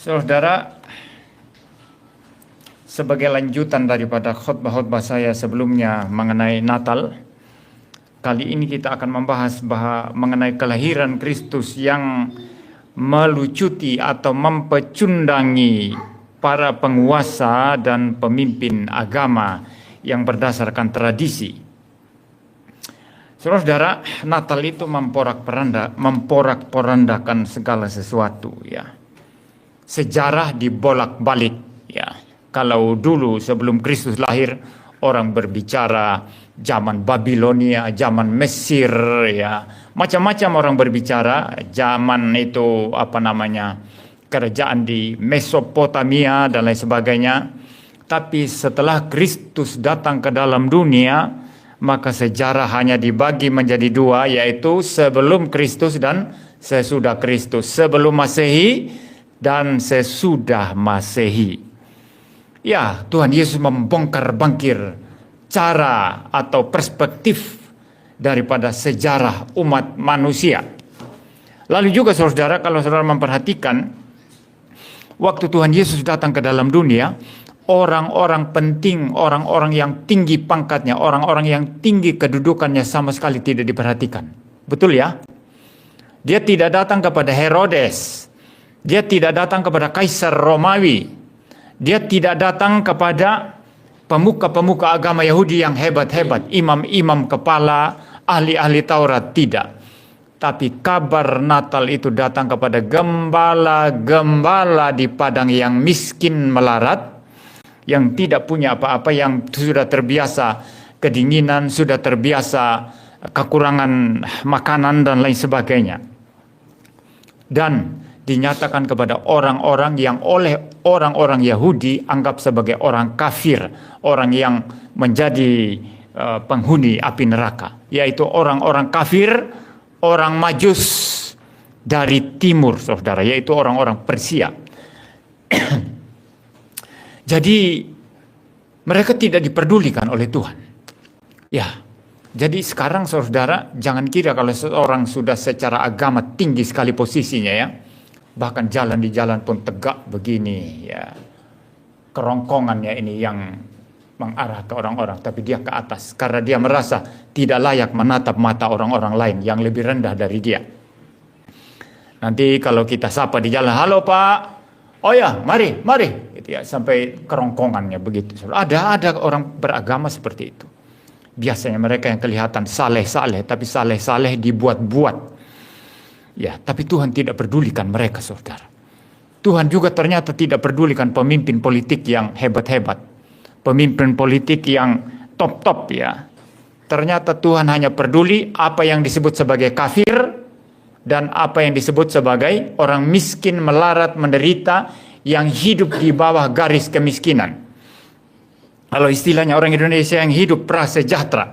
Saudara, sebagai lanjutan daripada khotbah-khotbah saya sebelumnya mengenai Natal, kali ini kita akan membahas mengenai kelahiran Kristus yang melucuti atau mempecundangi para penguasa dan pemimpin agama yang berdasarkan tradisi. Saudara, Natal itu memporak-porandakan segala sesuatu, ya. Sejarah dibolak-balik, ya. Kalau dulu sebelum Kristus lahir orang berbicara zaman Babilonia, zaman Mesir, ya. Macam-macam orang berbicara, zaman itu kerajaan di Mesopotamia dan lain sebagainya. Tapi setelah Kristus datang ke dalam dunia, maka sejarah hanya dibagi menjadi dua, yaitu sebelum Kristus dan sesudah Kristus, sebelum Masehi dan sesudah Masehi. Ya, Tuhan Yesus membongkar-bangkir cara atau perspektif daripada sejarah umat manusia. Lalu juga saudara, kalau saudara memperhatikan, waktu Tuhan Yesus datang ke dalam dunia, orang-orang penting, orang-orang yang tinggi pangkatnya, orang-orang yang tinggi kedudukannya sama sekali tidak diperhatikan. Betul ya? Dia tidak datang kepada Herodes. Dia tidak datang kepada Kaisar Romawi. Dia tidak datang kepada pemuka-pemuka agama Yahudi yang hebat-hebat, imam-imam kepala, ahli-ahli Taurat, tidak. Tapi kabar Natal itu datang kepada gembala-gembala di padang yang miskin melarat, yang tidak punya apa-apa, yang sudah terbiasa kedinginan, sudah terbiasa kekurangan makanan dan lain sebagainya. Dan dinyatakan kepada orang-orang yang oleh orang-orang Yahudi anggap sebagai orang kafir, orang yang menjadi penghuni api neraka, yaitu orang-orang kafir, orang Majus dari timur, saudara, yaitu orang-orang Persia. Jadi mereka tidak diperdulikan oleh Tuhan. Ya, jadi sekarang saudara, jangan kira kalau seorang sudah secara agama tinggi sekali posisinya, ya, bahkan jalan di jalan pun tegak begini, ya, kerongkongannya ini yang mengarah ke orang-orang, tapi dia ke atas karena dia merasa tidak layak menatap mata orang-orang lain yang lebih rendah dari dia. Nanti kalau kita sapa di jalan, halo Pak, oh ya, mari, gitu ya, sampai kerongkongannya begitu. Ada orang beragama seperti itu. Biasanya mereka yang kelihatan saleh-saleh, tapi saleh-saleh dibuat-buat. Ya, tapi Tuhan tidak pedulikan mereka, saudara. Tuhan juga ternyata tidak pedulikan pemimpin politik yang hebat-hebat, pemimpin politik yang top-top, ya. Ternyata Tuhan hanya peduli apa yang disebut sebagai kafir dan apa yang disebut sebagai orang miskin, melarat, menderita, yang hidup di bawah garis kemiskinan. Kalau istilahnya orang Indonesia yang hidup prasejahtera,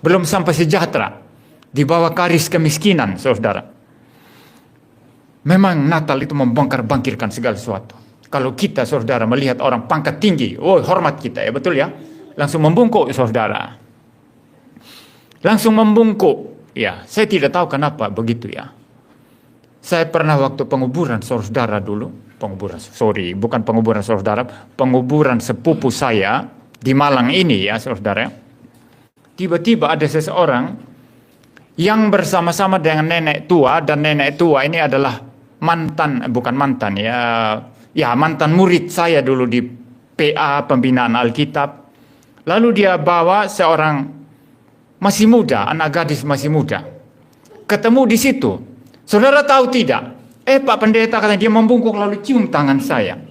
belum sampai sejahtera, di bawah garis kemiskinan, saudara. Memang Natal itu membongkar-bangkirkan segala sesuatu. Kalau kita, saudara, melihat orang pangkat tinggi, oh hormat kita, ya betul ya, langsung membungkuk, saudara. Langsung membungkuk. Ya, saya tidak tahu kenapa begitu, ya. Saya pernah waktu penguburan saudara dulu, penguburan sepupu saya di Malang ini, ya, saudara. Tiba-tiba ada seseorang yang bersama-sama dengan nenek tua, dan nenek tua ini adalah mantan murid saya dulu di PA, Pembinaan Alkitab. Lalu dia bawa seorang masih muda, anak gadis masih muda, ketemu di situ. Saudara tahu tidak? Pak Pendeta, katanya, dia membungkuk lalu cium tangan saya.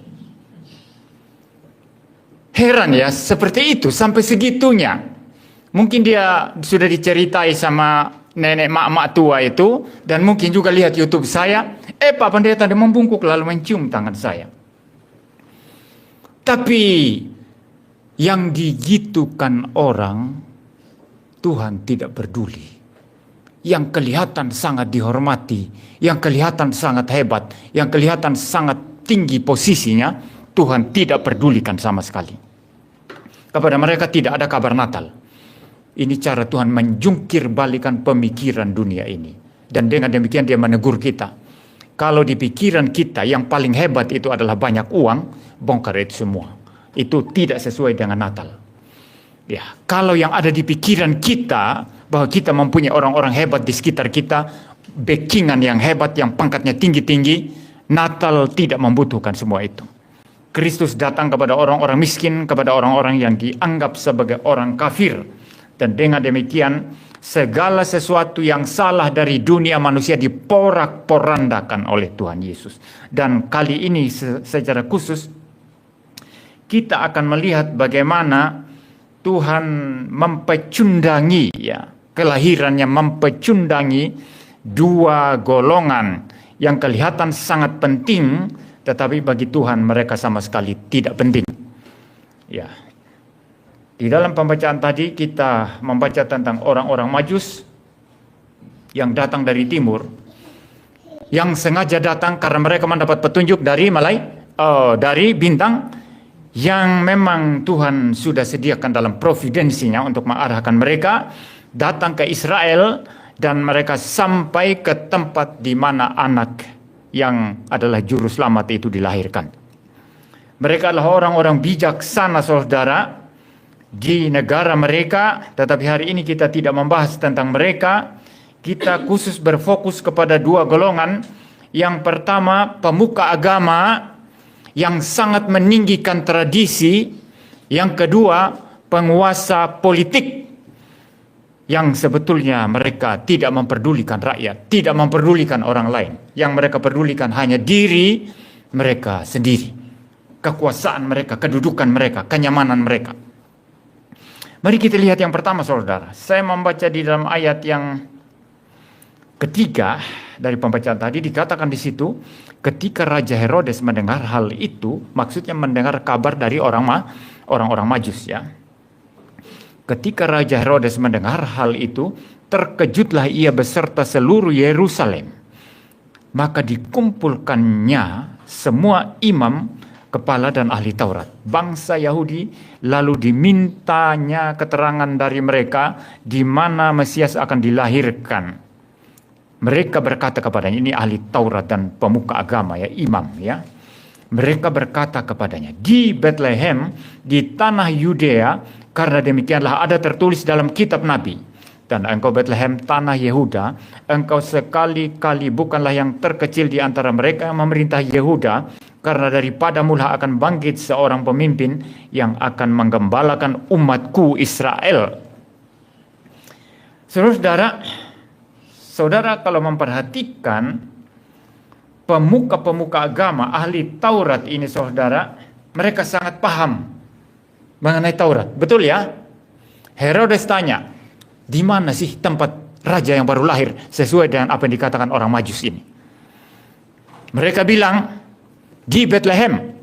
Heran ya, seperti itu sampai segitunya. Mungkin dia sudah diceritai sama nenek mak tua itu, dan mungkin juga lihat YouTube saya, Pak Pendeta, dia membungkuk lalu mencium tangan saya. Tapi yang digitukan orang, Tuhan tidak peduli. Yang kelihatan sangat dihormati, yang kelihatan sangat hebat, yang kelihatan sangat tinggi posisinya, Tuhan tidak pedulikan sama sekali. Kepada mereka tidak ada kabar Natal. Ini cara Tuhan menjungkir balikan pemikiran dunia ini. Dan dengan demikian dia menegur kita. Kalau di pikiran kita yang paling hebat itu adalah banyak uang, bongkar itu semua. Itu tidak sesuai dengan Natal. Ya, kalau yang ada di pikiran kita bahwa kita mempunyai orang-orang hebat di sekitar kita, backingan yang hebat, yang pangkatnya tinggi-tinggi, Natal tidak membutuhkan semua itu. Kristus datang kepada orang-orang miskin, kepada orang-orang yang dianggap sebagai orang kafir. Dan dengan demikian, segala sesuatu yang salah dari dunia manusia diporak-porandakan oleh Tuhan Yesus. Dan kali ini secara khusus, kita akan melihat bagaimana Tuhan mempecundangi, ya, kelahirannya mempecundangi dua golongan yang kelihatan sangat penting, tetapi bagi Tuhan mereka sama sekali tidak penting. Ya. Di dalam pembacaan tadi kita membaca tentang orang-orang Majus yang datang dari timur, yang sengaja datang karena mereka mendapat petunjuk dari dari bintang yang memang Tuhan sudah sediakan dalam providensinya untuk mengarahkan mereka datang ke Israel, dan mereka sampai ke tempat di mana anak yang adalah juru selamat itu dilahirkan. Mereka adalah orang-orang bijaksana, saudara, di negara mereka, tetapi hari ini kita tidak membahas tentang mereka. Kita khusus berfokus kepada dua golongan. Yang pertama, pemuka agama yang sangat meninggikan tradisi. Yang kedua, penguasa politik yang sebetulnya mereka tidak memperdulikan rakyat, tidak memperdulikan orang lain. Yang mereka pedulikan hanya diri mereka sendiri, kekuasaan mereka, kedudukan mereka, kenyamanan mereka. Mari kita lihat yang pertama, saudara. Saya membaca di dalam ayat yang ketiga dari pembacaan tadi, dikatakan di situ, ketika Raja Herodes mendengar hal itu, maksudnya mendengar kabar dari orang-orang Majus, ya. Ketika Raja Herodes mendengar hal itu, terkejutlah ia beserta seluruh Yerusalem. Maka dikumpulkannya semua imam, kepala dan ahli Taurat, bangsa Yahudi, lalu dimintanya keterangan dari mereka di mana Mesias akan dilahirkan. Mereka berkata kepadanya, ini ahli Taurat dan pemuka agama, ya, imam, ya. Mereka berkata kepadanya, di Bethlehem, di tanah Yudea, karena demikianlah ada tertulis dalam kitab Nabi. Dan engkau Bethlehem, tanah Yehuda, engkau sekali-kali bukanlah yang terkecil di antara mereka yang memerintah Yehuda, karena daripadamu lah akan bangkit seorang pemimpin yang akan menggembalakan umatku Israel. Saudara, kalau memperhatikan pemuka-pemuka agama, ahli Taurat ini, saudara, mereka sangat paham mengenai Taurat. Betul ya? Herodes tanya, di mana sih tempat raja yang baru lahir sesuai dengan apa yang dikatakan orang Majus ini? Mereka bilang, di Bethlehem.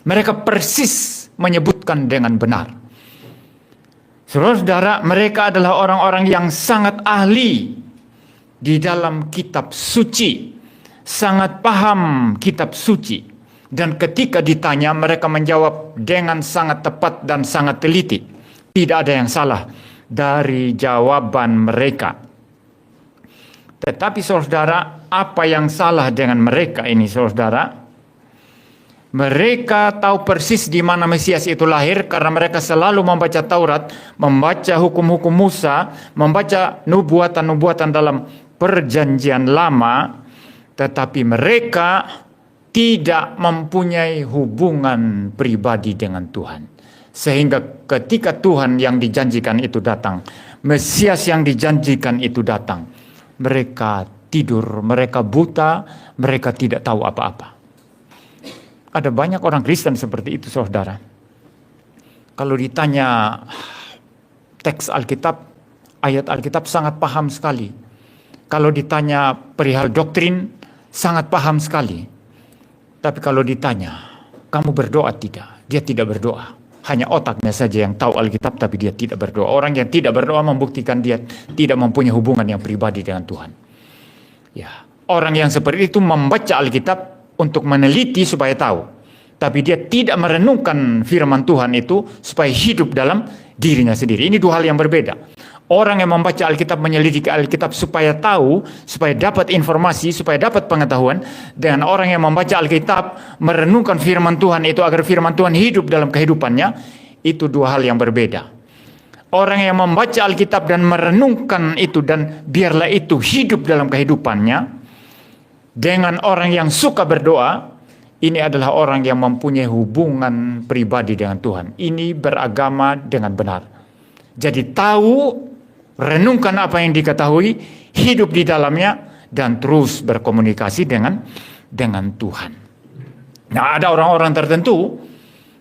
Mereka persis menyebutkan dengan benar. Saudara-saudara, mereka adalah orang-orang yang sangat ahli di dalam kitab suci, sangat paham kitab suci, dan ketika ditanya mereka menjawab dengan sangat tepat dan sangat teliti. Tidak ada yang salah dari jawaban mereka. Tetapi saudara, apa yang salah dengan mereka ini, saudara? Mereka tahu persis di mana Mesias itu lahir karena mereka selalu membaca Taurat, membaca hukum-hukum Musa, membaca nubuatan-nubuatan dalam Perjanjian Lama, tetapi mereka tidak mempunyai hubungan pribadi dengan Tuhan. Sehingga ketika Tuhan yang dijanjikan itu datang, Mesias yang dijanjikan itu datang, mereka tidur, mereka buta, mereka tidak tahu apa-apa. Ada banyak orang Kristen seperti itu, saudara. Kalau ditanya teks Alkitab, ayat Alkitab sangat paham sekali. Kalau ditanya perihal doktrin, sangat paham sekali. Tapi kalau ditanya, kamu berdoa tidak? Dia tidak berdoa. Hanya otaknya saja yang tahu Alkitab, tapi dia tidak berdoa. Orang yang tidak berdoa membuktikan dia tidak mempunyai hubungan yang pribadi dengan Tuhan. Ya, orang yang seperti itu membaca Alkitab untuk meneliti supaya tahu, tapi dia tidak merenungkan firman Tuhan itu supaya hidup dalam dirinya sendiri. Ini dua hal yang berbeda. Orang yang membaca Alkitab, menyelidiki Alkitab supaya tahu, supaya dapat informasi, supaya dapat pengetahuan. Dengan orang yang membaca Alkitab, merenungkan firman Tuhan itu agar firman Tuhan hidup dalam kehidupannya, itu dua hal yang berbeda. Orang yang membaca Alkitab dan merenungkan itu dan biarlah itu hidup dalam kehidupannya, dengan orang yang suka berdoa, ini adalah orang yang mempunyai hubungan pribadi dengan Tuhan. Ini beragama dengan benar. Jadi tahu, renungkan apa yang diketahui, hidup di dalamnya, dan terus berkomunikasi dengan Tuhan. Nah, ada orang-orang tertentu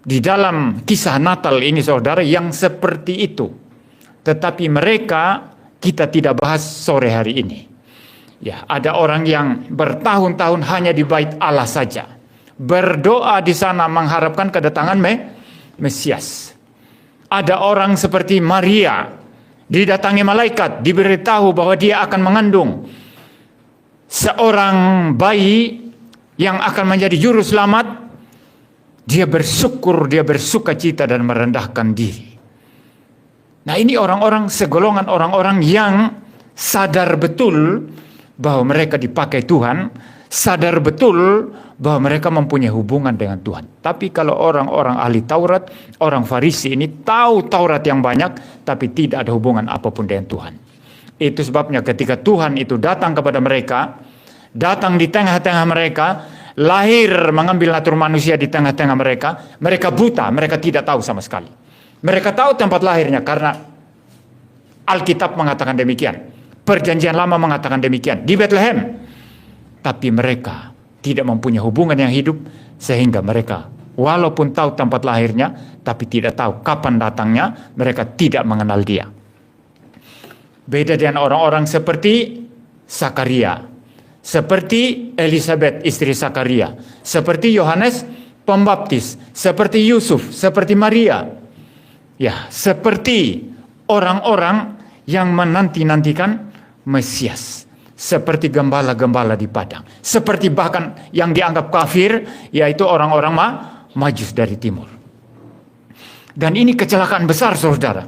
di dalam kisah Natal ini, saudara, yang seperti itu. Tetapi mereka kita tidak bahas sore hari ini. Ya, ada orang yang bertahun-tahun hanya di bait Allah saja. Berdoa di sana mengharapkan kedatangan Mesias. Ada orang seperti Maria, didatangi malaikat, diberitahu bahwa dia akan mengandung seorang bayi yang akan menjadi juru selamat. Dia bersyukur, dia bersuka cita dan merendahkan diri. Nah, ini orang-orang, segolongan orang-orang yang sadar betul bahwa mereka dipakai Tuhan, sadar betul bahwa mereka mempunyai hubungan dengan Tuhan. Tapi kalau orang-orang ahli Taurat, orang Farisi ini tahu Taurat yang banyak, tapi tidak ada hubungan apapun dengan Tuhan. Itu sebabnya ketika Tuhan itu datang kepada mereka, datang di tengah-tengah mereka, lahir mengambil natur manusia di tengah-tengah mereka, mereka buta, mereka tidak tahu sama sekali. Mereka tahu tempat lahirnya karena Alkitab mengatakan demikian. Perjanjian Lama mengatakan demikian. Di Bethlehem. Tapi mereka tidak mempunyai hubungan yang hidup, sehingga mereka walaupun tahu tempat lahirnya, tapi tidak tahu kapan datangnya, mereka tidak mengenal dia. Beda dengan orang-orang seperti Zakaria, seperti Elisabeth istri Zakaria, seperti Yohanes Pembaptis, seperti Yusuf, seperti Maria. Ya, seperti orang-orang yang menanti-nantikan Mesias. Seperti gembala-gembala di padang. Seperti bahkan yang dianggap kafir, yaitu orang-orang Majus dari timur. Dan ini kecelakaan besar, saudara.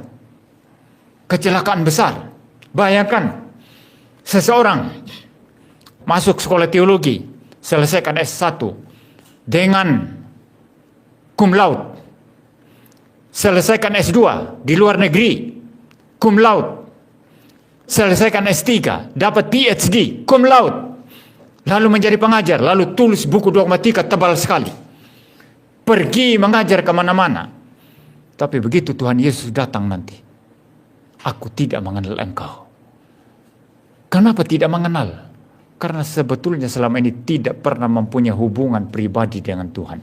Kecelakaan besar. Bayangkan, seseorang masuk sekolah teologi, selesaikan S1 dengan cum laude. Selesaikan S2 di luar negeri, cum laude. Selesaikan S3, dapat PhD, cum laude. Lalu menjadi pengajar, lalu tulis buku dogmatika tebal sekali. Pergi mengajar kemana-mana. Tapi begitu Tuhan Yesus datang nanti, aku tidak mengenal engkau. Kenapa tidak mengenal? Karena sebetulnya selama ini tidak pernah mempunyai hubungan pribadi dengan Tuhan.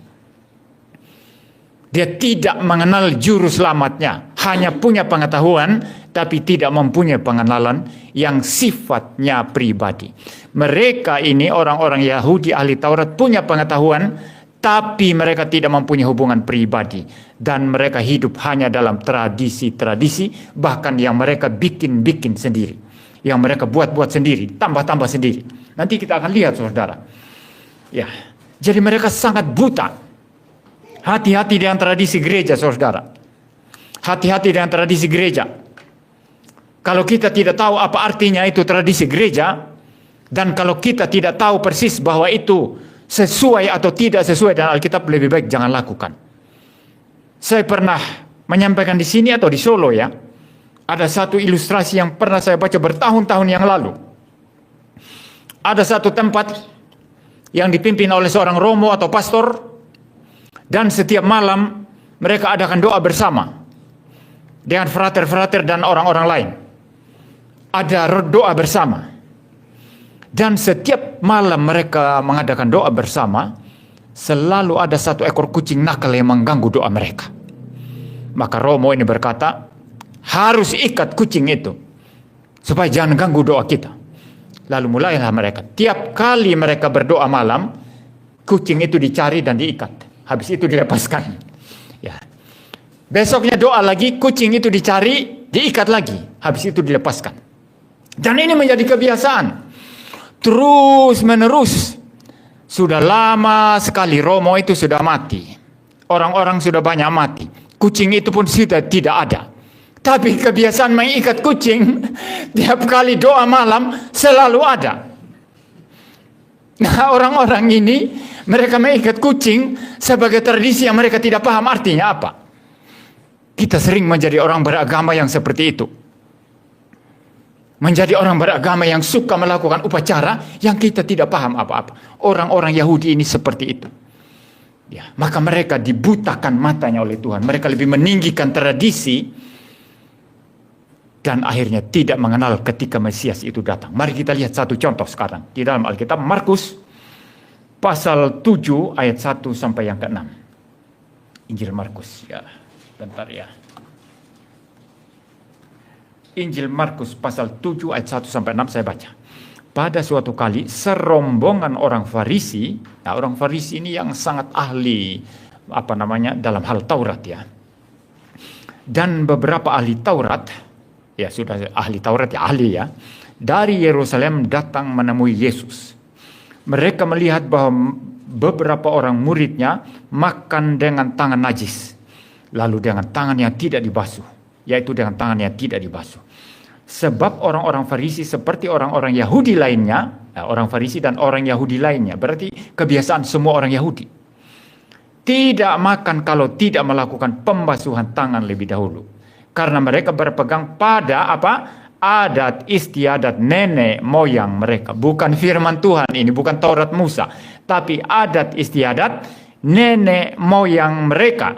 Dia tidak mengenal juru selamatnya, hanya punya pengetahuan, tapi tidak mempunyai pengenalan yang sifatnya pribadi. Mereka ini orang-orang Yahudi ahli Taurat punya pengetahuan, tapi mereka tidak mempunyai hubungan pribadi. Dan mereka hidup hanya dalam tradisi-tradisi, bahkan yang mereka bikin-bikin sendiri. Yang mereka buat-buat sendiri, tambah-tambah sendiri. Nanti kita akan lihat, saudara. Ya, jadi mereka sangat buta. Hati-hati dengan tradisi gereja, saudara. Hati-hati dengan tradisi gereja. Kalau kita tidak tahu apa artinya itu tradisi gereja, dan kalau kita tidak tahu persis bahwa itu sesuai atau tidak sesuai dengan Alkitab, lebih baik jangan lakukan. Saya pernah menyampaikan di sini atau di Solo, ya. Ada satu ilustrasi yang pernah saya baca bertahun-tahun yang lalu. Ada satu tempat yang dipimpin oleh seorang romo atau pastor, dan setiap malam mereka adakan doa bersama dengan frater-frater dan orang-orang lain. Ada doa bersama. Dan setiap malam mereka mengadakan doa bersama, selalu ada satu ekor kucing nakal yang mengganggu doa mereka. Maka romo ini berkata, harus ikat kucing itu supaya jangan ganggu doa kita. Lalu mulailah mereka. Tiap kali mereka berdoa malam, kucing itu dicari dan diikat. Habis itu dilepaskan. Ya. Besoknya doa lagi, kucing itu dicari, diikat lagi. Habis itu dilepaskan. Dan ini menjadi kebiasaan. Terus menerus. Sudah lama sekali romo itu sudah mati. Orang-orang sudah banyak mati. Kucing itu pun sudah tidak ada. Tapi kebiasaan mengikat kucing tiap kali doa malam selalu ada. Nah, orang-orang ini mereka mengikat kucing sebagai tradisi yang mereka tidak paham artinya apa. Kita sering menjadi orang beragama yang seperti itu. Menjadi orang beragama yang suka melakukan upacara yang kita tidak paham apa-apa. Orang-orang Yahudi ini seperti itu. Ya, maka mereka dibutakan matanya oleh Tuhan. Mereka lebih meninggikan tradisi dan akhirnya tidak mengenal ketika Mesias itu datang. Mari kita lihat satu contoh sekarang di dalam Alkitab, Markus pasal 7 ayat 1 sampai yang ke-6. Injil Markus, ya. Bentar ya. Injil Markus pasal 7 ayat 1 sampai 6 saya baca. Pada suatu kali serombongan orang Farisi, nah orang Farisi ini yang sangat ahli dalam hal Taurat ya. Dan beberapa ahli Taurat, ya sudah ahli Taurat ya ahli ya, dari Yerusalem datang menemui Yesus. Mereka melihat bahwa beberapa orang muridnya makan dengan tangan najis, lalu dengan tangan yang tidak dibasuh, yaitu dengan tangan yang tidak dibasuh. Sebab orang-orang Farisi seperti orang-orang Yahudi lainnya, orang Farisi dan orang Yahudi lainnya, berarti kebiasaan semua orang Yahudi, tidak makan kalau tidak melakukan pembasuhan tangan lebih dahulu. Karena mereka berpegang pada adat istiadat nenek moyang mereka. Bukan firman Tuhan ini, bukan Taurat Musa, tapi adat istiadat nenek moyang mereka.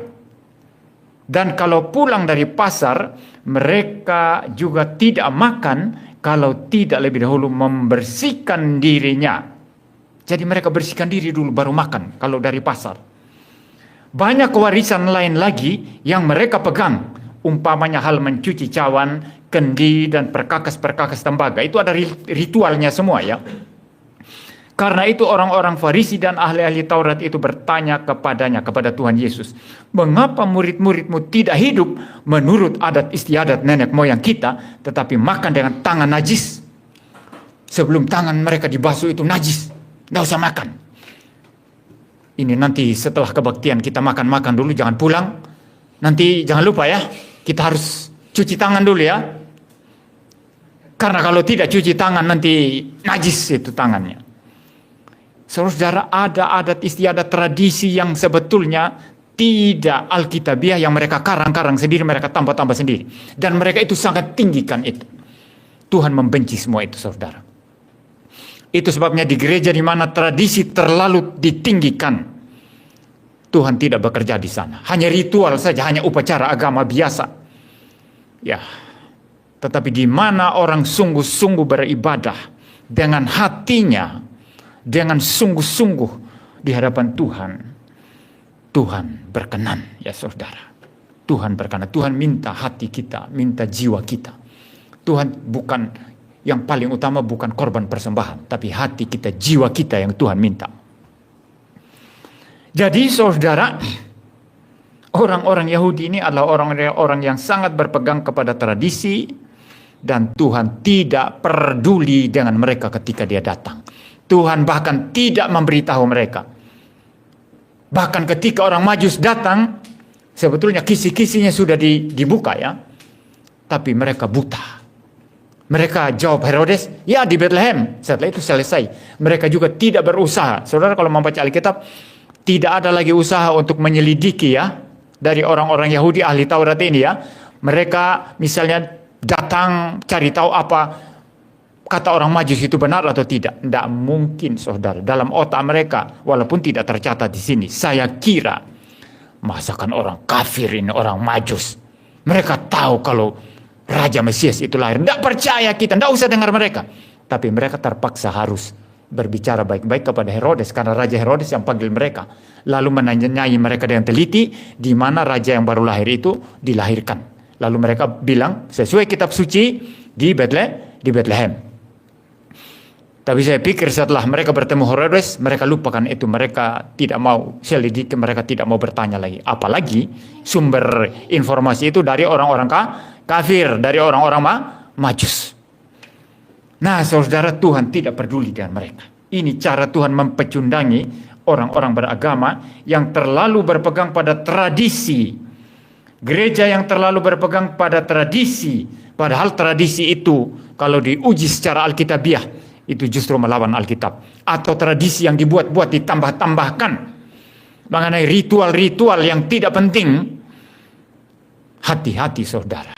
Dan kalau pulang dari pasar, mereka juga tidak makan kalau tidak lebih dahulu membersihkan dirinya. Jadi mereka bersihkan diri dulu baru makan kalau dari pasar. Banyak warisan lain lagi yang mereka pegang. Umpamanya hal mencuci cawan, kendi, dan perkakas-perkakas tembaga. Itu ada ritualnya semua ya. Karena itu orang-orang Farisi dan ahli-ahli Taurat itu bertanya kepada Tuhan Yesus, mengapa murid-muridmu tidak hidup menurut adat istiadat nenek moyang kita, tetapi makan dengan tangan najis? Sebelum tangan mereka dibasuh itu najis, nggak usah makan. Ini nanti setelah kebaktian kita makan-makan dulu, jangan pulang. Nanti jangan lupa ya, kita harus cuci tangan dulu ya. Karena kalau tidak cuci tangan nanti najis itu tangannya. Saudara, ada adat istiadat tradisi yang sebetulnya tidak alkitabiah yang mereka karang-karang sendiri, mereka tambah-tambah sendiri. Dan mereka itu sangat tinggikan itu. Tuhan membenci semua itu, saudara. Itu sebabnya di gereja di mana tradisi terlalu ditinggikan, Tuhan tidak bekerja di sana. Hanya ritual saja, hanya upacara agama biasa. Ya, tetapi di mana orang sungguh-sungguh beribadah dengan hatinya, dengan sungguh-sungguh di hadapan Tuhan, Tuhan berkenan ya saudara. Tuhan berkenan, Tuhan minta hati kita, minta jiwa kita. Tuhan bukan yang paling utama, bukan korban persembahan, tapi hati kita, jiwa kita yang Tuhan minta. Jadi saudara, orang-orang Yahudi ini adalah orang-orang yang sangat berpegang kepada tradisi, dan Tuhan tidak peduli dengan mereka ketika dia datang. Tuhan bahkan tidak memberitahu mereka. Bahkan ketika orang Majus datang, sebetulnya kisi-kisinya sudah dibuka ya. Tapi mereka buta. Mereka jawab Herodes, ya di Bethlehem. Setelah itu selesai. Mereka juga tidak berusaha. Saudara kalau membaca Alkitab, tidak ada lagi usaha untuk menyelidiki ya. Dari orang-orang Yahudi ahli Taurat ini ya. Mereka misalnya datang cari tahu apa kata orang Majus itu benar atau tidak. Tidak mungkin saudara. Dalam otak mereka, walaupun tidak tercatat di sini, saya kira masakan orang kafir ini, orang Majus. Mereka tahu kalau Raja Mesias itu lahir. Tidak percaya kita, tidak usah dengar mereka. Tapi mereka terpaksa harus berbicara baik-baik kepada Herodes, karena Raja Herodes yang panggil mereka. Lalu menanyai mereka dengan teliti di mana raja yang baru lahir itu dilahirkan. Lalu mereka bilang sesuai kitab suci di Bethlehem. Tapi saya pikir setelah mereka bertemu Herodes, mereka lupakan itu. Mereka tidak mau selidiki, mereka tidak mau bertanya lagi. Apalagi sumber informasi itu dari orang-orang kafir, dari orang-orang Majus. Nah saudara, Tuhan tidak peduli dengan mereka. Ini cara Tuhan mempecundangi orang-orang beragama yang terlalu berpegang pada tradisi. Gereja yang terlalu berpegang pada tradisi, padahal tradisi itu kalau diuji secara alkitabiah, itu justru melawan Alkitab. Atau tradisi yang dibuat-buat, ditambah-tambahkan mengenai ritual-ritual yang tidak penting. Hati-hati saudara,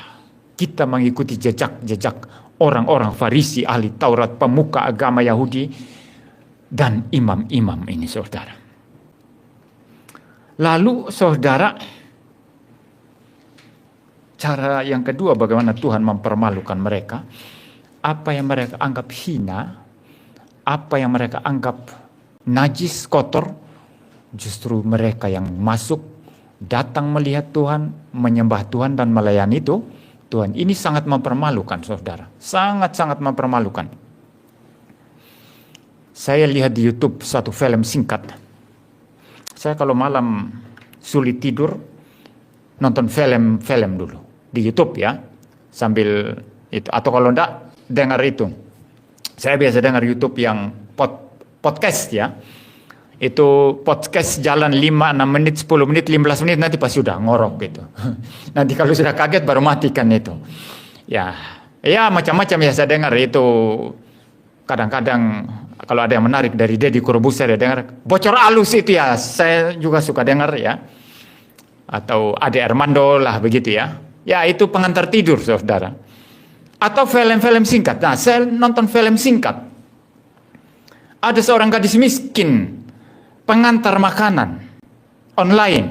kita mengikuti jejak-jejak orang-orang Farisi, ahli Taurat, pemuka agama Yahudi, dan imam-imam ini saudara. Lalu saudara, cara yang kedua bagaimana Tuhan mempermalukan mereka. Apa yang mereka anggap hina, apa yang mereka anggap najis, kotor, justru mereka yang masuk, datang melihat Tuhan, menyembah Tuhan dan melayani Tuhan. Ini sangat mempermalukan saudara, sangat-sangat mempermalukan. Saya lihat di YouTube satu film singkat. Saya kalau malam sulit tidur, nonton film-film dulu di YouTube ya, sambil itu, atau kalau enggak dengar itu. Saya biasa dengar YouTube yang podcast ya. Itu podcast jalan 5, 6 menit, 10 menit, 15 menit, nanti pas sudah ngorok gitu. Nanti kalau sudah kaget baru matikan itu. Ya macam-macam ya saya dengar itu. Kadang-kadang kalau ada yang menarik dari Deddy Corbuzier ya dengar. Bocor alus itu ya, saya juga suka dengar ya. Atau Ade Armando lah begitu ya. Ya itu pengantar tidur saudara. Atau film-film singkat. Nah saya nonton film singkat. Ada seorang gadis miskin, pengantar makanan online.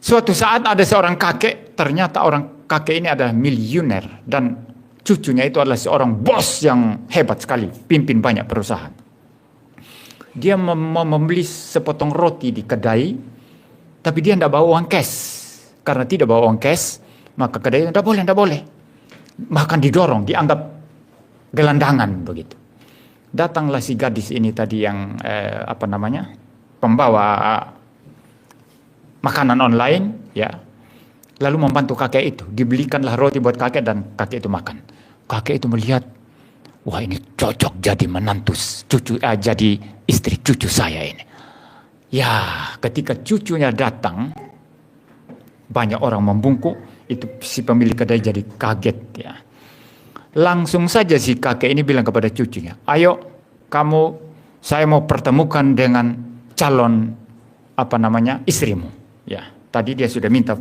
Suatu saat ada seorang kakek, ternyata orang kakek ini adalah miliuner dan cucunya itu adalah seorang bos yang hebat sekali, pimpin banyak perusahaan. Dia mau membeli sepotong roti di kedai, tapi dia tidak bawa uang cash. Karena tidak bawa uang cash, maka kedai tidak boleh. Bahkan didorong, dianggap gelandangan begitu. Datanglah si gadis ini tadi yang pembawa makanan online ya, lalu membantu kakek itu, dibelikanlah roti buat kakek dan kakek itu makan. Kakek itu melihat, wah ini cocok jadi menantu jadi istri cucu saya ini. Ya ketika cucunya datang, banyak orang membungkuk, itu si pemilik kedai jadi kaget ya. Langsung saja si kakek ini bilang kepada cucunya, ayo saya mau pertemukan dengan calon istrimu. Ya, tadi dia sudah minta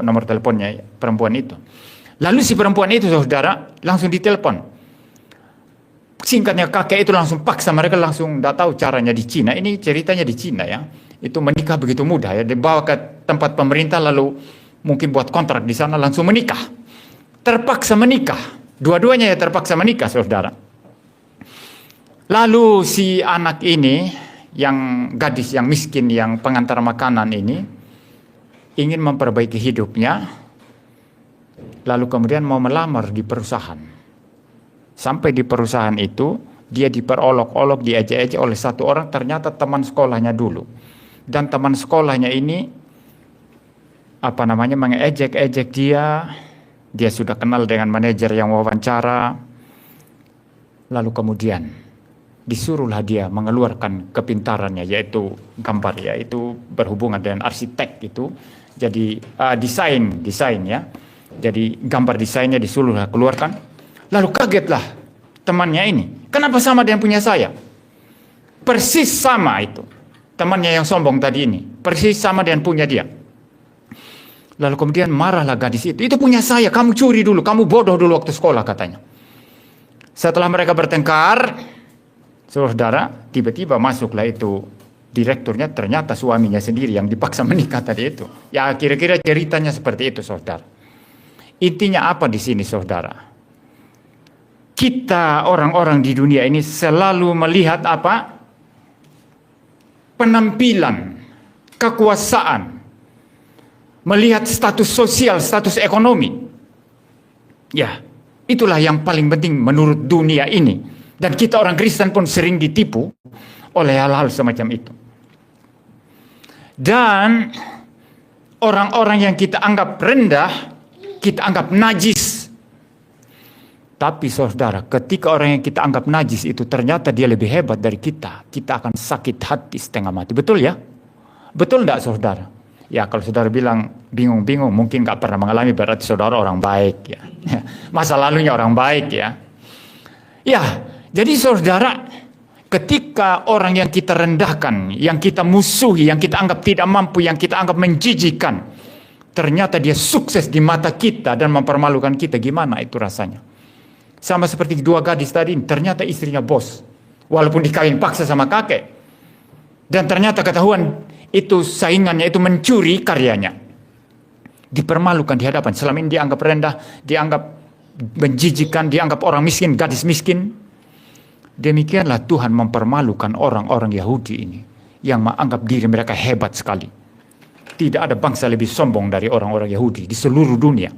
nomor teleponnya perempuan itu. Lalu si perempuan itu saudara langsung ditelepon. Singkatnya kakek itu langsung paksa mereka, langsung tidak tahu caranya di Cina. Ini ceritanya di Cina ya. Itu menikah begitu mudah ya, dibawa ke tempat pemerintah lalu mungkin buat kontrak di sana langsung menikah. Terpaksa menikah. Dua-duanya ya terpaksa menikah saudara. Lalu si anak ini, yang gadis yang miskin, yang pengantar makanan ini, ingin memperbaiki hidupnya. Lalu kemudian mau melamar di perusahaan. Sampai di perusahaan itu, dia diperolok-olok, diejek-ejek oleh satu orang, ternyata teman sekolahnya dulu. Dan teman sekolahnya ini, mengejek-ejek dia. Dia sudah kenal dengan manajer yang wawancara. Lalu kemudian disuruhlah dia mengeluarkan kepintarannya, yaitu gambar, yaitu berhubungan dengan arsitek itu. Jadi desain ya. Jadi gambar desainnya disuruhlah keluarkan. Lalu kagetlah temannya ini. Kenapa sama dengan punya saya? Persis sama itu. Temannya yang sombong tadi ini. Persis sama dengan punya dia. Lalu kemudian marahlah gadis itu. Itu punya saya, kamu curi dulu, kamu bodoh dulu waktu sekolah katanya. Setelah mereka bertengkar, saudara, tiba-tiba masuklah itu direkturnya, ternyata suaminya sendiri yang dipaksa menikah tadi itu. Ya kira-kira ceritanya seperti itu saudara. Intinya apa di sini saudara? Kita orang-orang di dunia ini selalu melihat penampilan, kekuasaan, melihat status sosial, status ekonomi. Ya, itulah yang paling penting menurut dunia ini. Dan kita orang Kristen pun sering ditipu oleh hal-hal semacam itu. Dan orang-orang yang kita anggap rendah, kita anggap najis. Tapi saudara, ketika orang yang kita anggap najis itu ternyata dia lebih hebat dari kita, kita akan sakit hati setengah mati. Betul ya? Betul enggak saudara? Ya kalau saudara bilang bingung-bingung, mungkin nggak pernah mengalami, berarti saudara orang baik ya. Masa lalunya orang baik ya. Ya, jadi saudara, ketika orang yang kita rendahkan, yang kita musuhi, yang kita anggap tidak mampu, yang kita anggap menjijikan, ternyata dia sukses di mata kita dan mempermalukan kita, gimana itu rasanya? Sama seperti dua gadis tadi, ternyata istrinya bos, walaupun dikawin paksa sama kakek. Dan ternyata ketahuan itu saingannya itu mencuri karyanya. Dipermalukan di hadapan. Selama ini dianggap rendah, dianggap menjijikan, dianggap orang miskin, gadis miskin. Demikianlah Tuhan mempermalukan orang-orang Yahudi ini yang menganggap diri mereka hebat sekali. Tidak ada bangsa lebih sombong dari orang-orang Yahudi di seluruh dunia.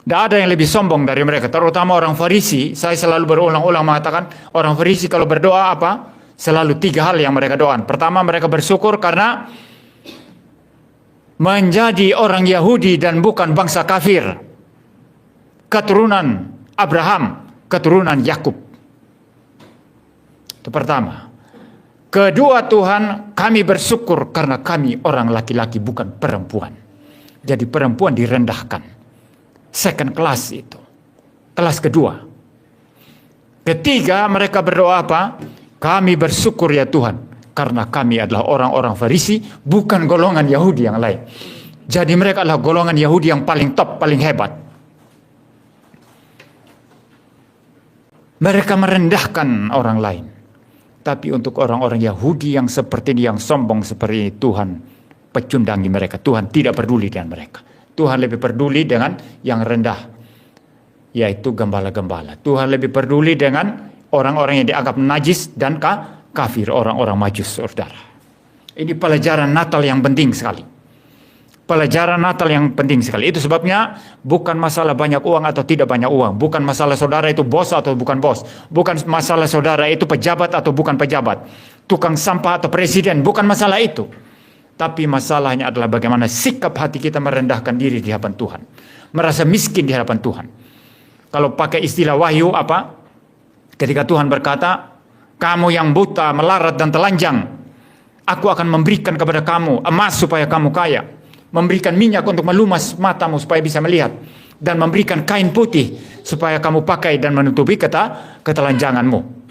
Tidak ada yang lebih sombong dari mereka, terutama orang Farisi. Saya selalu berulang-ulang mengatakan, orang Farisi kalau berdoa apa? Selalu 3 hal yang mereka doakan. Pertama, mereka bersyukur karena menjadi orang Yahudi dan bukan bangsa kafir. Keturunan Abraham, keturunan Yakub. Itu pertama. Kedua, Tuhan, kami bersyukur karena kami orang laki-laki bukan perempuan. Jadi perempuan direndahkan. Second class itu. Kelas kedua. Ketiga, mereka berdoa apa? Kami bersyukur ya Tuhan, karena kami adalah orang-orang Farisi, bukan golongan Yahudi yang lain. Jadi mereka adalah golongan Yahudi yang paling top, paling hebat. Mereka merendahkan orang lain. Tapi untuk orang-orang Yahudi yang seperti ini, yang sombong seperti ini, Tuhan pecundangi mereka. Tuhan tidak peduli dengan mereka. Tuhan lebih peduli dengan yang rendah, yaitu gembala-gembala. Tuhan lebih peduli dengan orang-orang yang dianggap najis dan kafir, orang-orang majus, saudara. Ini pelajaran Natal yang penting sekali. Pelajaran Natal yang penting sekali. Itu sebabnya bukan masalah banyak uang atau tidak banyak uang. Bukan masalah saudara itu bos atau bukan bos. Bukan masalah saudara itu pejabat atau bukan pejabat. Tukang sampah atau presiden. Bukan masalah itu. Tapi masalahnya adalah bagaimana sikap hati kita merendahkan diri di hadapan Tuhan. Merasa miskin di hadapan Tuhan. Kalau pakai istilah Wahyu apa? Ketika Tuhan berkata, kamu yang buta, melarat dan telanjang, aku akan memberikan kepada kamu emas supaya kamu kaya. Memberikan minyak untuk melumas matamu supaya bisa melihat. Dan memberikan kain putih supaya kamu pakai dan menutupi ketelanjanganmu.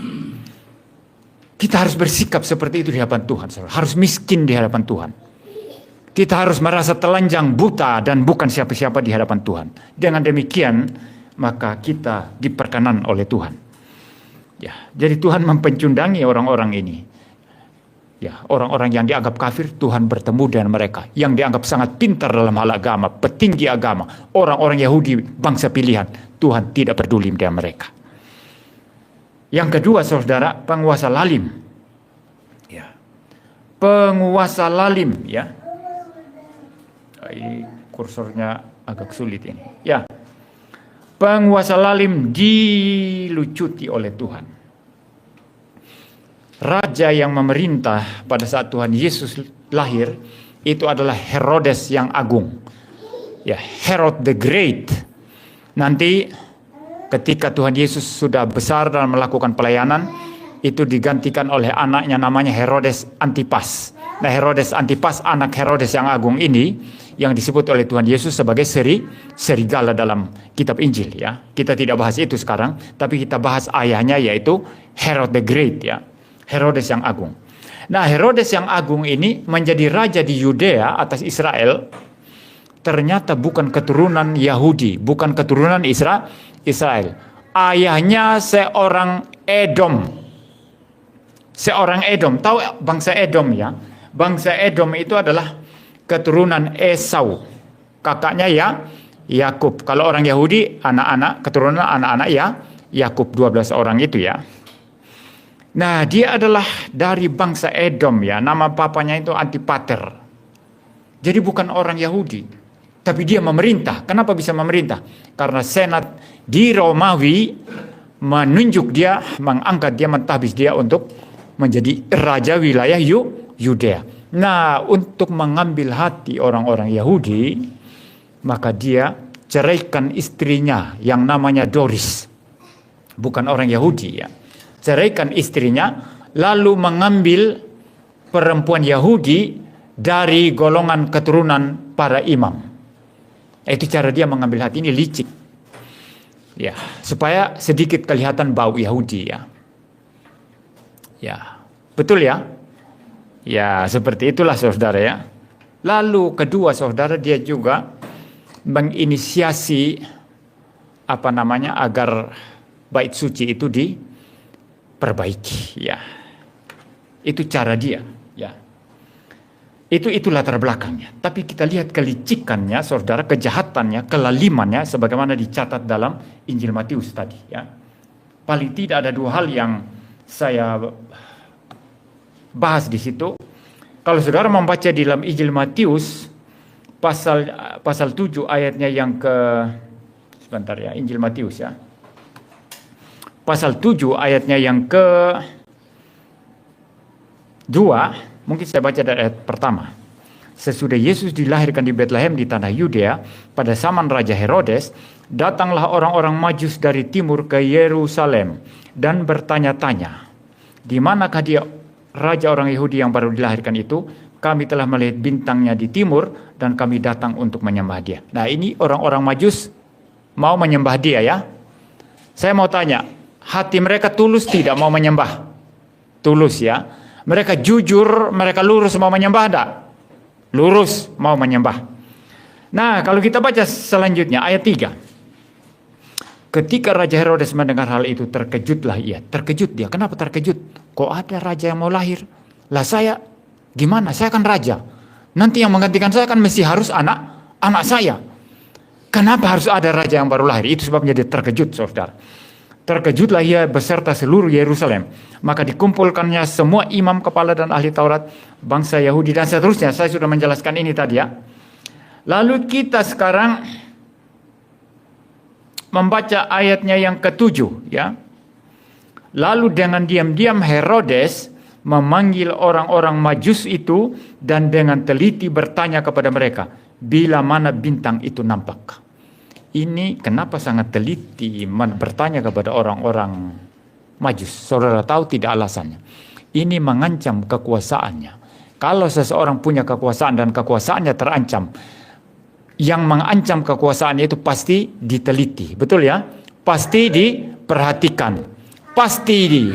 Kita harus bersikap seperti itu di hadapan Tuhan. Harus miskin di hadapan Tuhan. Kita harus merasa telanjang, buta, dan bukan siapa-siapa di hadapan Tuhan. Dengan demikian, maka kita diperkenan oleh Tuhan. Ya, jadi Tuhan mempencundangi orang-orang ini. Ya, orang-orang yang dianggap kafir, Tuhan bertemu dengan mereka. Yang dianggap sangat pintar dalam hal agama, petinggi agama, orang-orang Yahudi, bangsa pilihan, Tuhan tidak peduli dengan mereka. Yang kedua, saudara, penguasa lalim. Ya, penguasa lalim. Ya, ini kursornya agak sulit ini. Ya, penguasa lalim dilucuti oleh Tuhan. Raja yang memerintah pada saat Tuhan Yesus lahir itu adalah Herodes yang agung. Ya, Herod the Great. Nanti ketika Tuhan Yesus sudah besar dan melakukan pelayanan, itu digantikan oleh anaknya namanya Herodes Antipas. Nah, Herodes Antipas, anak Herodes yang agung ini, yang disebut oleh Tuhan Yesus sebagai serigala dalam kitab Injil. Ya, kita tidak bahas itu sekarang, tapi kita bahas ayahnya, yaitu Herod the Great. Ya, Herodes yang agung. Nah, Herodes yang agung ini menjadi raja di Yudea atas Israel. Ternyata bukan keturunan Yahudi, bukan keturunan Israel. Ayahnya seorang Edom. Seorang Edom. Tahu bangsa Edom ya? Bangsa Edom itu adalah keturunan Esau. Kakaknya ya Yakub. Kalau orang Yahudi, anak-anak, keturunan anak-anak ya Yakub, 12 orang itu ya. Nah, dia adalah dari bangsa Edom ya. Nama papanya itu Antipater. Jadi bukan orang Yahudi. Tapi dia memerintah. Kenapa bisa memerintah? Karena senat di Romawi menunjuk dia, mengangkat dia, mentahbis dia untuk menjadi raja wilayah Yudea. Nah, untuk mengambil hati orang-orang Yahudi, maka dia ceraikan istrinya yang namanya Doris. Bukan orang Yahudi ya. Ceraikan istrinya, lalu mengambil perempuan Yahudi dari golongan keturunan para imam. Itu cara dia mengambil hati, ini licik. Ya, supaya sedikit kelihatan bau Yahudi ya. Ya, betul ya? Ya, seperti itulah saudara ya. Lalu kedua saudara, dia juga menginisiasi agar bait suci itu diperbaiki ya. Itu cara dia ya. Itu latar belakangnya. Tapi kita lihat kelicikannya saudara, kejahatannya, kelalimannya sebagaimana dicatat dalam Injil Matius tadi ya. Paling tidak ada dua hal yang saya bahas di situ. Kalau saudara membaca di dalam Injil Matius pasal 7 ayatnya yang sebentar ya, Injil Matius ya. Pasal 7 ayatnya yang ke-2, mungkin saya baca dari ayat pertama. Sesudah Yesus dilahirkan di Betlehem di tanah Yudea pada zaman Raja Herodes, datanglah orang-orang Majus dari timur ke Yerusalem dan bertanya-tanya, di manakah dia raja orang Yahudi yang baru dilahirkan itu? Kami telah melihat bintangnya di timur dan kami datang untuk menyembah dia. Nah, ini orang-orang Majus mau menyembah dia ya. Saya mau tanya, hati mereka tulus tidak mau menyembah? Tulus ya. Mereka jujur, mereka lurus mau menyembah enggak? Lurus mau menyembah. Nah, kalau kita baca selanjutnya ayat 3. Ketika Raja Herodes mendengar hal itu, terkejutlah ia. Terkejut dia. Kenapa terkejut? Kok ada raja yang mau lahir? Lah saya gimana? Saya kan raja. Nanti yang menggantikan saya kan mesti harus anak saya. Kenapa harus ada raja yang baru lahir? Itu sebabnya dia terkejut, saudara. Terkejutlah ia beserta seluruh Yerusalem. Maka dikumpulkannya semua imam kepala dan ahli Taurat, bangsa Yahudi dan seterusnya. Saya sudah menjelaskan ini tadi ya. Lalu kita sekarang membaca ayatnya yang ke-7 ya. Lalu dengan diam-diam Herodes memanggil orang-orang Majus itu dan dengan teliti bertanya kepada mereka, bila mana bintang itu nampak. Ini kenapa sangat teliti bertanya kepada orang-orang Majus? Saudara tahu tidak alasannya? Ini mengancam kekuasaannya. Kalau seseorang punya kekuasaan dan kekuasaannya terancam, yang mengancam kekuasaannya itu pasti diteliti, betul ya? Pasti diperhatikan, pasti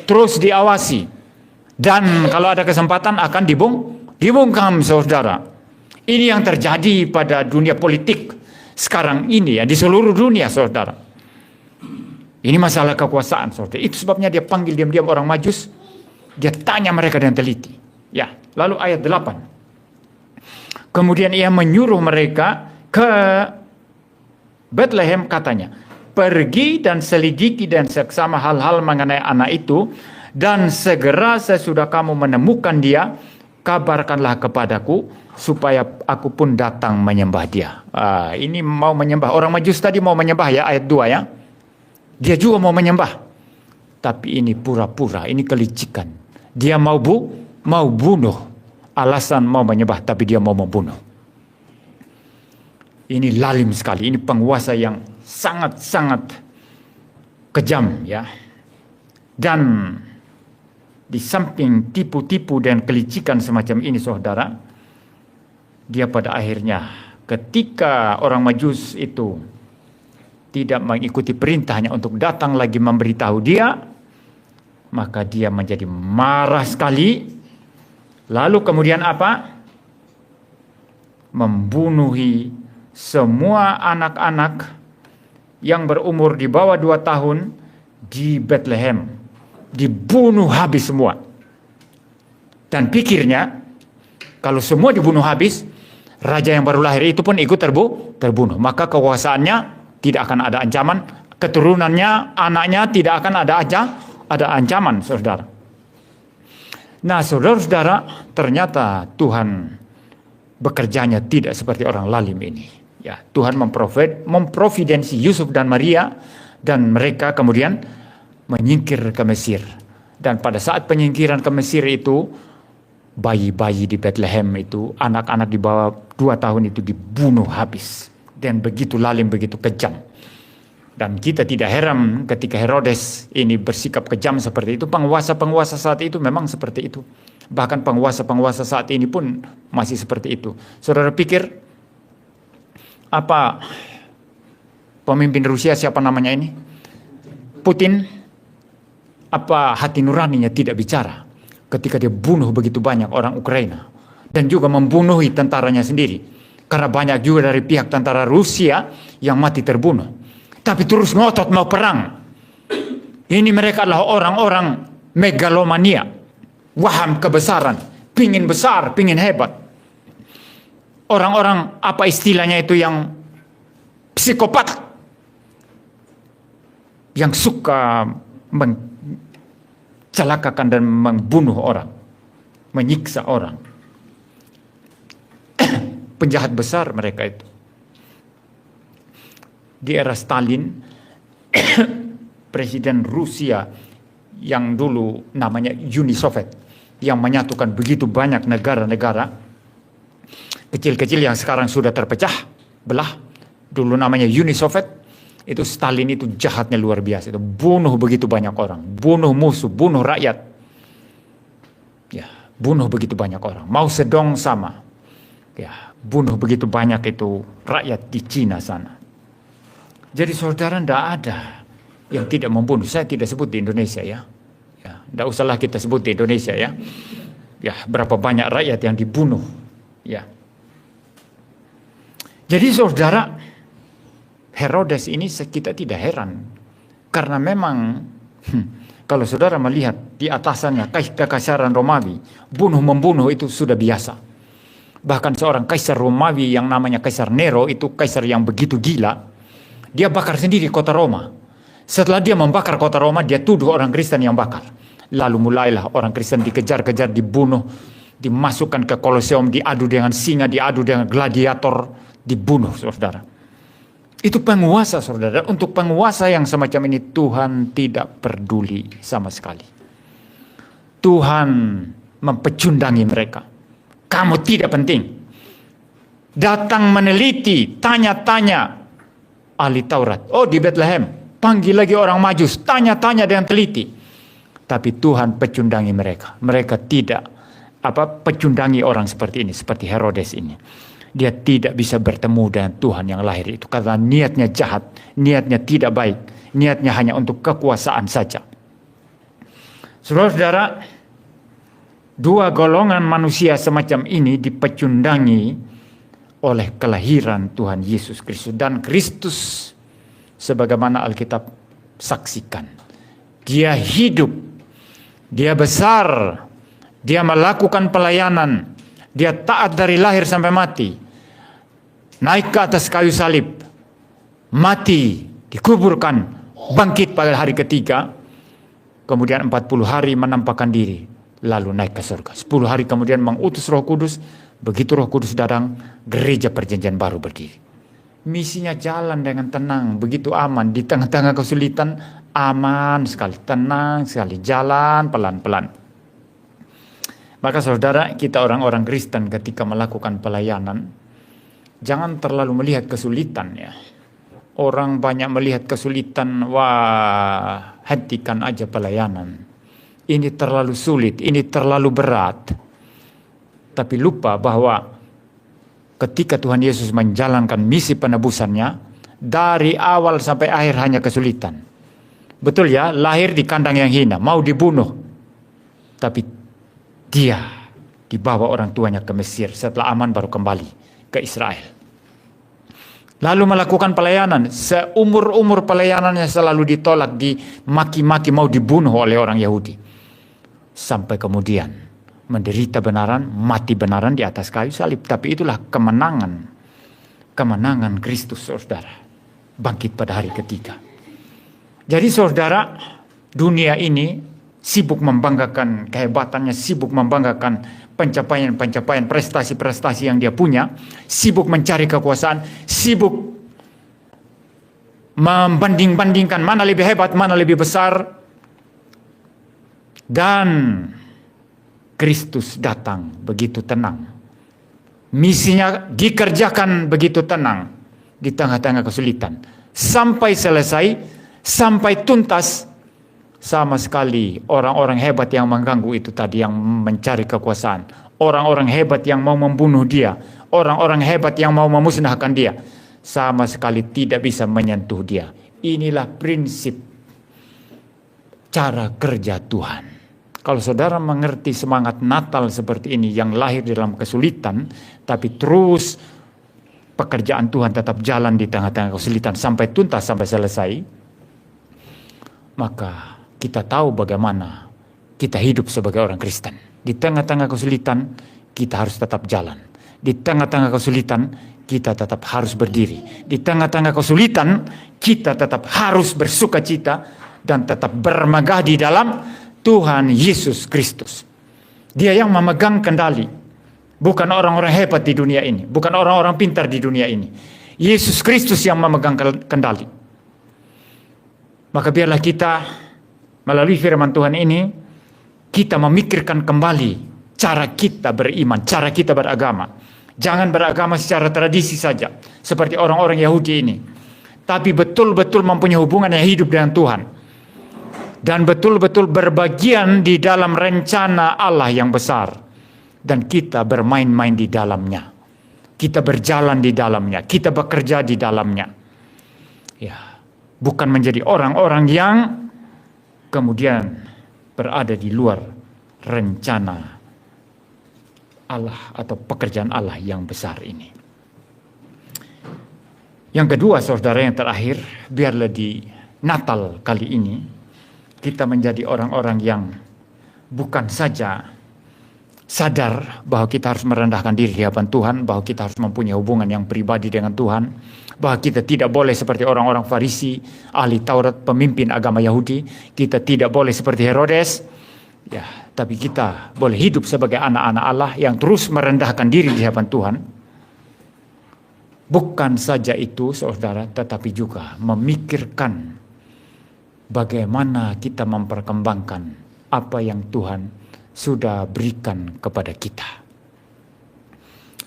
terus diawasi, dan kalau ada kesempatan akan dibungkam, saudara. Ini yang terjadi pada dunia politik sekarang ini ya, di seluruh dunia, saudara. Ini masalah kekuasaan, saudara. Itu sebabnya dia panggil diam-diam orang Majus, dia tanya mereka dengan teliti. Ya, lalu ayat 8. Kemudian ia menyuruh mereka ke Betlehem, katanya, pergi dan selidiki dan seksama hal-hal mengenai anak itu, dan segera sesudah kamu menemukan dia, kabarkanlah kepadaku, supaya aku pun datang menyembah dia. Ini mau menyembah. Orang Majus tadi mau menyembah ya, ayat 2 ya. Dia juga mau menyembah. Tapi ini pura-pura, ini kelicikan. Dia mau bunuh. Alasan mau menyembah, tapi dia mau membunuh. Ini lalim sekali. Ini penguasa yang sangat-sangat kejam ya. Dan di samping tipu-tipu dan kelicikan semacam ini, saudara, dia pada akhirnya ketika orang Majus itu tidak mengikuti perintahnya untuk datang lagi memberitahu dia, maka dia menjadi marah sekali. Lalu kemudian apa? Membunuhi semua anak-anak yang berumur di bawah 2 tahun di Betlehem. Dibunuh habis semua. Dan pikirnya, kalau semua dibunuh habis, raja yang baru lahir itu pun ikut terbunuh. Maka kekuasaannya tidak akan ada ancaman, keturunannya, anaknya tidak akan ada ancaman, saudara. Nah, saudara-saudara, ternyata Tuhan bekerjanya tidak seperti orang lalim ini. Ya, Tuhan memprovidensi Yusuf dan Maria, dan mereka kemudian menyingkir ke Mesir. Dan pada saat penyingkiran ke Mesir itu, bayi-bayi di Betlehem itu, anak-anak di bawah 2 tahun itu dibunuh habis. Dan begitu lalim, begitu kejam. Dan kita tidak heran ketika Herodes ini bersikap kejam seperti itu. Penguasa-penguasa saat itu memang seperti itu. Bahkan penguasa-penguasa saat ini pun masih seperti itu. Saudara pikir apa pemimpin Rusia, siapa namanya ini? Putin, apa hati nuraninya tidak bicara ketika dia bunuh begitu banyak orang Ukraina dan juga membunuhi tentaranya sendiri? Karena banyak juga dari pihak tentara Rusia yang mati terbunuh. Tapi terus ngotot mau perang. Ini mereka adalah orang-orang megalomania, waham kebesaran, pingin besar, pingin hebat. Orang-orang apa istilahnya itu yang psikopat, yang suka mencelakakan dan membunuh orang, menyiksa orang. Penjahat besar mereka itu. Di era Stalin, Presiden Rusia yang dulu namanya Uni Soviet, yang menyatukan begitu banyak negara-negara kecil-kecil yang sekarang sudah terpecah belah. Dulu namanya Uni Soviet, itu Stalin itu jahatnya luar biasa. Itu bunuh begitu banyak orang, bunuh musuh, bunuh rakyat. Ya, bunuh begitu banyak orang. Mao Zedong sama. Ya, bunuh begitu banyak itu rakyat di Cina sana. Jadi saudara, tidak ada yang tidak membunuh. Saya tidak sebut di Indonesia ya. Ya, tidak usahlah kita sebut di Indonesia ya. Ya, berapa banyak rakyat yang dibunuh. Ya. Jadi saudara, Herodes ini kita tidak heran. Karena memang kalau saudara melihat di atasannya kekaisaran Romawi, bunuh-membunuh itu sudah biasa. Bahkan seorang kaisar Romawi yang namanya Kaisar Nero, itu kaisar yang begitu gila. Dia bakar sendiri kota Roma. Setelah dia membakar kota Roma, dia tuduh orang Kristen yang bakar. Lalu mulailah orang Kristen dikejar-kejar, dibunuh, dimasukkan ke Koloseum, diadu dengan singa, diadu dengan gladiator, dibunuh saudara. Itu penguasa saudara. Untuk penguasa yang semacam ini Tuhan tidak peduli sama sekali. Tuhan mempecundangi mereka. Kamu tidak penting. Datang meneliti, tanya-tanya ahli Taurat. Oh, di Bethlehem, panggil lagi orang Majus, tanya-tanya dengan teliti. Tapi Tuhan pecundangi mereka. Mereka tidak pecundangi orang seperti ini, seperti Herodes ini. Dia tidak bisa bertemu dengan Tuhan yang lahir itu karena niatnya jahat, niatnya tidak baik, niatnya hanya untuk kekuasaan saja. Saudara-saudara, dua golongan manusia semacam ini dipecundangi oleh kelahiran Tuhan Yesus Kristus. Dan Kristus, sebagaimana Alkitab saksikan, dia hidup, dia besar, dia melakukan pelayanan, dia taat dari lahir sampai mati, naik ke atas kayu salib, mati, dikuburkan, bangkit pada hari ketiga, kemudian 40 hari menampakkan diri, lalu naik ke surga. 10 hari kemudian mengutus Roh Kudus. Begitu Roh Kudus datang, gereja perjanjian baru berdiri. Misinya jalan dengan tenang, begitu aman. Di tengah-tengah kesulitan, aman sekali, tenang sekali, jalan pelan-pelan. Maka saudara, kita orang-orang Kristen ketika melakukan pelayanan, jangan terlalu melihat kesulitan ya. Orang banyak melihat kesulitan, wah, hentikan aja pelayanan. Ini terlalu sulit, ini terlalu berat. Tapi lupa bahwa ketika Tuhan Yesus menjalankan misi penebusannya, dari awal sampai akhir hanya kesulitan. Betul ya, lahir di kandang yang hina, mau dibunuh. Tapi dia dibawa orang tuanya ke Mesir, setelah aman baru kembali ke Israel. Lalu melakukan pelayanan, seumur-umur pelayanannya selalu ditolak, dimaki-maki, mau dibunuh oleh orang Yahudi. Sampai kemudian menderita benaran, mati benaran di atas kayu salib. Tapi itulah kemenangan Kristus saudara, bangkit pada hari ketiga. Jadi saudara, dunia ini sibuk membanggakan kehebatannya, sibuk membanggakan pencapaian-pencapaian, prestasi-prestasi yang dia punya, sibuk mencari kekuasaan, sibuk membanding-bandingkan mana lebih hebat, mana lebih besar. Dan Kristus datang begitu tenang. Misinya dikerjakan begitu tenang di tengah-tengah kesulitan. Sampai selesai, sampai tuntas, sama sekali orang-orang hebat yang mengganggu itu tadi, yang mencari kekuasaan, orang-orang hebat yang mau membunuh dia, orang-orang hebat yang mau memusnahkan dia, sama sekali tidak bisa menyentuh dia. Inilah prinsip cara kerja Tuhan. Kalau saudara mengerti semangat Natal seperti ini, yang lahir dalam kesulitan, tapi terus pekerjaan Tuhan tetap jalan di tengah-tengah kesulitan sampai tuntas, sampai selesai, maka kita tahu bagaimana kita hidup sebagai orang Kristen. Di tengah-tengah kesulitan, kita harus tetap jalan. Di tengah-tengah kesulitan, kita tetap harus berdiri. Di tengah-tengah kesulitan, kita tetap harus bersuka cita dan tetap bermegah di dalam Tuhan Yesus Kristus. Dia yang memegang kendali. Bukan orang-orang hebat di dunia ini. Bukan orang-orang pintar di dunia ini. Yesus Kristus yang memegang kendali. Maka biarlah kita melalui firman Tuhan ini, kita memikirkan kembali cara kita beriman, cara kita beragama. Jangan beragama secara tradisi saja, seperti orang-orang Yahudi ini. Tapi betul-betul mempunyai hubungan yang hidup dengan Tuhan. Dan betul-betul berbagian di dalam rencana Allah yang besar. Dan kita bermain-main di dalamnya. Kita berjalan di dalamnya. Kita bekerja di dalamnya. Ya, bukan menjadi orang-orang yang kemudian berada di luar rencana Allah atau pekerjaan Allah yang besar ini. Yang kedua, saudara, yang terakhir, biarlah di Natal kali ini kita menjadi orang-orang yang bukan saja sadar bahwa kita harus merendahkan diri di hadapan Tuhan, bahwa kita harus mempunyai hubungan yang pribadi dengan Tuhan, bahwa kita tidak boleh seperti orang-orang Farisi, ahli Taurat, pemimpin agama Yahudi, kita tidak boleh seperti Herodes, ya, tapi kita boleh hidup sebagai anak-anak Allah yang terus merendahkan diri di hadapan Tuhan. Bukan saja itu, saudara, tetapi juga memikirkan bagaimana kita memperkembangkan apa yang Tuhan sudah berikan kepada kita.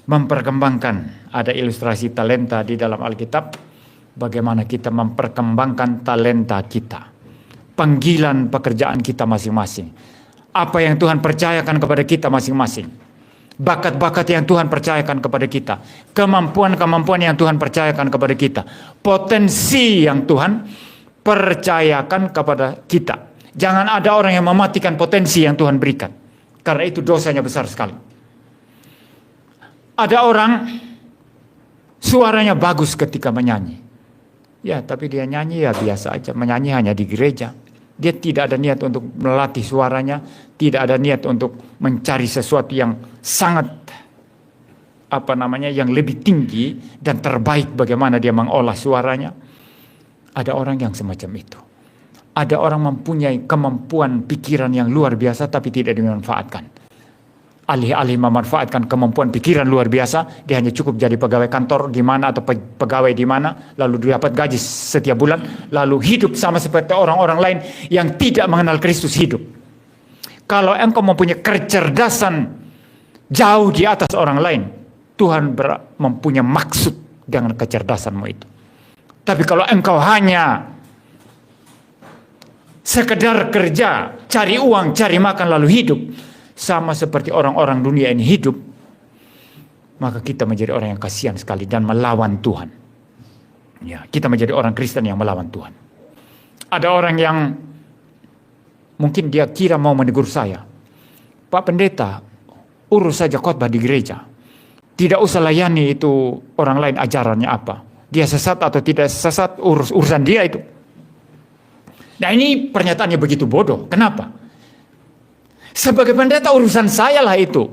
Memperkembangkan, ada ilustrasi talenta di dalam Alkitab, bagaimana kita memperkembangkan talenta kita, panggilan pekerjaan kita masing-masing, apa yang Tuhan percayakan kepada kita masing-masing, bakat-bakat yang Tuhan percayakan kepada kita, kemampuan-kemampuan yang Tuhan percayakan kepada kita, potensi yang Tuhan percayakan kepada kita. Jangan ada orang yang mematikan potensi yang Tuhan berikan, karena itu dosanya besar sekali. Ada orang suaranya bagus ketika menyanyi, ya, tapi dia nyanyi ya biasa aja, menyanyi hanya di gereja. Dia tidak ada niat untuk melatih suaranya, tidak ada niat untuk mencari sesuatu yang sangat yang lebih tinggi dan terbaik bagaimana dia mengolah suaranya. Ada orang yang semacam itu. Ada orang mempunyai kemampuan pikiran yang luar biasa tapi tidak dimanfaatkan. Alih-alih memanfaatkan kemampuan pikiran luar biasa, dia hanya cukup jadi pegawai kantor di mana atau pegawai di mana, lalu dapat gaji setiap bulan, lalu hidup sama seperti orang-orang lain yang tidak mengenal Kristus hidup. Kalau engkau mempunyai kecerdasan jauh di atas orang lain, Tuhan mempunyai maksud dengan kecerdasanmu itu. Tapi kalau engkau hanya sekedar kerja, cari uang, cari makan lalu hidup, sama seperti orang-orang dunia ini hidup, maka kita menjadi orang yang kasihan sekali dan melawan Tuhan. Ya, kita menjadi orang Kristen yang melawan Tuhan. Ada orang yang mungkin dia kira mau menegur saya, Pak Pendeta, urus saja khotbah di gereja, tidak usah layani itu orang lain ajarannya apa. Dia sesat atau tidak sesat, urusan dia itu. Nah, ini pernyataannya begitu bodoh. Kenapa? Sebagai pendeta urusan saya lah itu.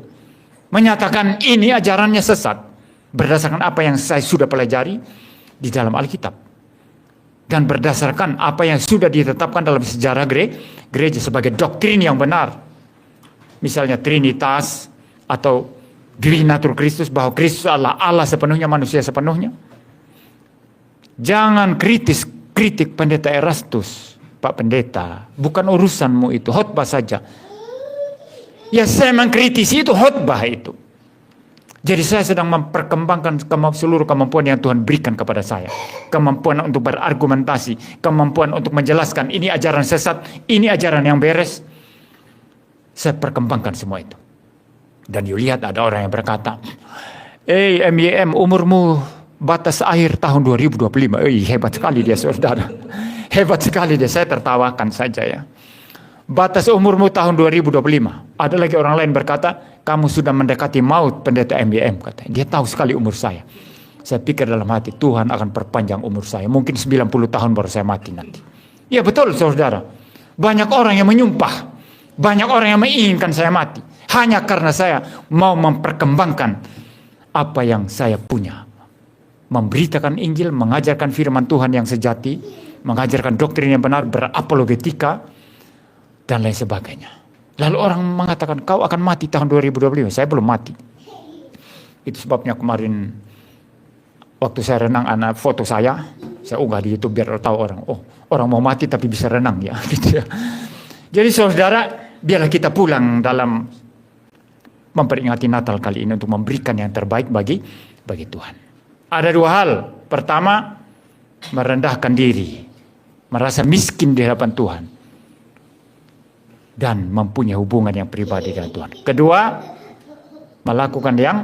Menyatakan ini ajarannya sesat. Berdasarkan apa yang saya sudah pelajari di dalam Alkitab. Dan berdasarkan apa yang sudah ditetapkan dalam sejarah gereja sebagai doktrin yang benar. Misalnya Trinitas atau Divinatur Kristus, bahwa Kristus adalah Allah sepenuhnya, manusia sepenuhnya. Jangan kritik Pendeta Erastus, Pak Pendeta, bukan urusanmu itu, khotbah saja. Ya, saya mengkritisi itu khotbah itu. Jadi saya sedang memperkembangkan seluruh kemampuan yang Tuhan berikan kepada saya. Kemampuan untuk berargumentasi, kemampuan untuk menjelaskan ini ajaran sesat, ini ajaran yang beres. Saya perkembangkan semua itu. Dan you lihat ada orang yang berkata, MYM umurmu batas akhir tahun 2025. Hebat sekali dia saudara. Hebat sekali dia, saya tertawakan saja ya. Batas umurmu tahun 2025. Ada lagi orang lain berkata, kamu sudah mendekati maut pendeta MYM. Katanya. Dia tahu sekali umur saya. Saya pikir dalam hati, Tuhan akan perpanjang umur saya. Mungkin 90 tahun baru saya mati nanti. Ya betul saudara. Banyak orang yang menyumpah. Banyak orang yang menginginkan saya mati. Hanya karena saya mau memperkembangkan apa yang saya punya. Memberitakan Injil, mengajarkan firman Tuhan yang sejati, mengajarkan doktrin yang benar, berapologetika, dan lain sebagainya. Lalu orang mengatakan, kau akan mati tahun 2025. Saya belum mati. Itu sebabnya kemarin waktu saya renang, anak foto saya unggah di YouTube biar tahu orang, oh orang mau mati tapi bisa renang ya. Gitu ya. Jadi saudara, biarlah kita pulang dalam memperingati Natal kali ini untuk memberikan yang terbaik bagi Tuhan. Ada dua hal. Pertama, merendahkan diri, merasa miskin di hadapan Tuhan, dan mempunyai hubungan yang pribadi dengan Tuhan. Kedua, melakukan yang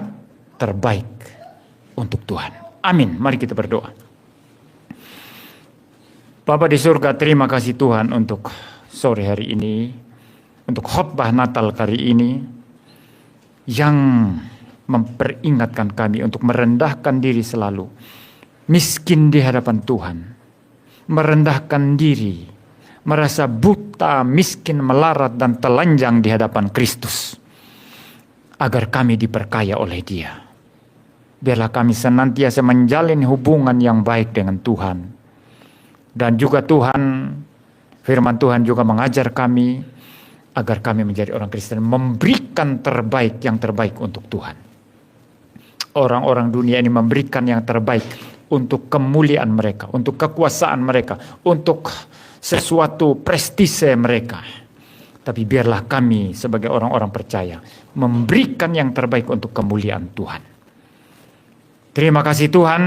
terbaik untuk Tuhan. Amin. Mari kita berdoa. Bapa di surga, terima kasih Tuhan untuk sore hari ini, untuk khotbah Natal kali ini, yang memperingatkan kami untuk merendahkan diri selalu, miskin di hadapan Tuhan, merendahkan diri, merasa buta, miskin, melarat, dan telanjang di hadapan Kristus, agar kami diperkaya oleh Dia. Biarlah kami senantiasa menjalin hubungan yang baik dengan Tuhan. Dan juga Tuhan, firman Tuhan juga mengajar kami, agar kami menjadi orang Kristen, memberikan yang terbaik untuk Tuhan. Orang-orang dunia ini memberikan yang terbaik untuk kemuliaan mereka, untuk kekuasaan mereka, untuk sesuatu prestise mereka. Tapi biarlah kami sebagai orang-orang percaya memberikan yang terbaik untuk kemuliaan Tuhan. Terima kasih Tuhan.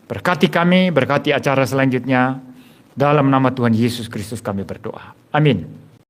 Berkati kami, berkati acara selanjutnya. Dalam nama Tuhan Yesus Kristus kami berdoa. Amin.